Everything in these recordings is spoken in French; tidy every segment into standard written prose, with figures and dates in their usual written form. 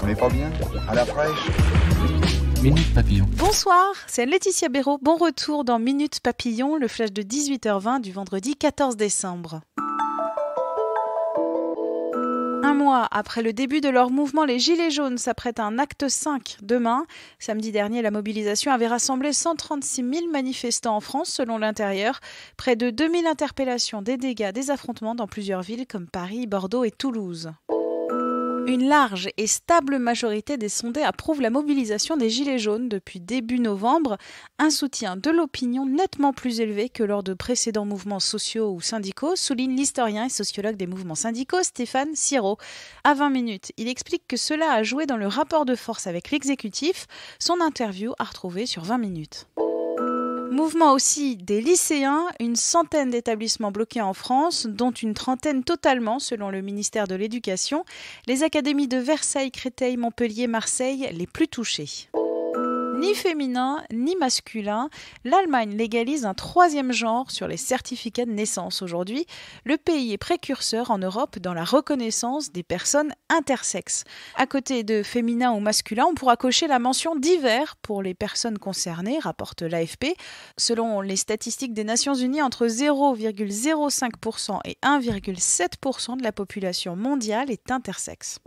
On n'est pas bien? À la fraîche? Minute Papillon. Bonsoir, c'est Laetitia Béraud. Bon retour dans Minute Papillon, le flash de 18h20 du vendredi 14 décembre. Un mois après le début de leur mouvement, les Gilets jaunes s'apprêtent à un acte 5 demain. Samedi dernier, la mobilisation avait rassemblé 136 000 manifestants en France, selon l'Intérieur. Près de 2000 interpellations, des dégâts, des affrontements dans plusieurs villes comme Paris, Bordeaux et Toulouse. Une large et stable majorité des sondés approuve la mobilisation des Gilets jaunes depuis début novembre, un soutien de l'opinion nettement plus élevé que lors de précédents mouvements sociaux ou syndicaux, souligne l'historien et sociologue des mouvements syndicaux Stéphane Siro. À 20 minutes, il explique que cela a joué dans le rapport de force avec l'exécutif. Son interview à retrouver sur 20 minutes. Mouvement aussi des lycéens, une centaine d'établissements bloqués en France, dont une trentaine totalement selon le ministère de l'Éducation. Les académies de Versailles, Créteil, Montpellier, Marseille les plus touchées. Ni féminin, ni masculin, l'Allemagne légalise un troisième genre sur les certificats de naissance aujourd'hui. Le pays est précurseur en Europe dans la reconnaissance des personnes intersexes. À côté de féminin ou masculin, on pourra cocher la mention divers pour les personnes concernées, rapporte l'AFP. Selon les statistiques des Nations Unies, entre 0,05% et 1,7% de la population mondiale est intersexe.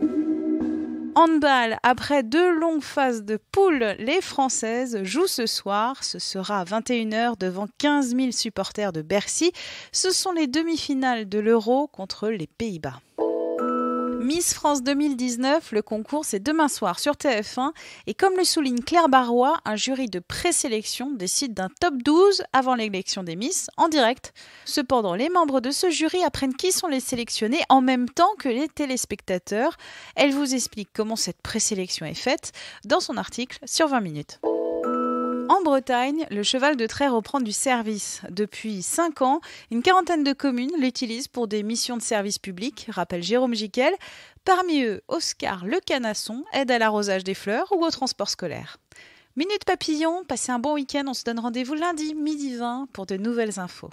Handball, après 2 longues phases de poule, les Françaises jouent ce soir. Ce sera à 21h devant 15 000 supporters de Bercy. Ce sont les demi-finales de l'Euro contre les Pays-Bas. Miss France 2019, le concours c'est demain soir sur TF1 et comme le souligne Claire Barrois, un jury de présélection décide d'un top 12 avant l'élection des Miss en direct. Cependant, les membres de ce jury apprennent qui sont les sélectionnés en même temps que les téléspectateurs. Elle vous explique comment cette présélection est faite dans son article sur 20 minutes. En Bretagne, le cheval de trait reprend du service. Depuis 5 ans, une quarantaine de communes l'utilisent pour des missions de service public, rappelle Jérôme Jiquel. Parmi eux, Oscar Le Canasson, aide à l'arrosage des fleurs ou au transport scolaire. Minute Papillon, passez un bon week-end, on se donne rendez-vous lundi, midi 20 pour de nouvelles infos.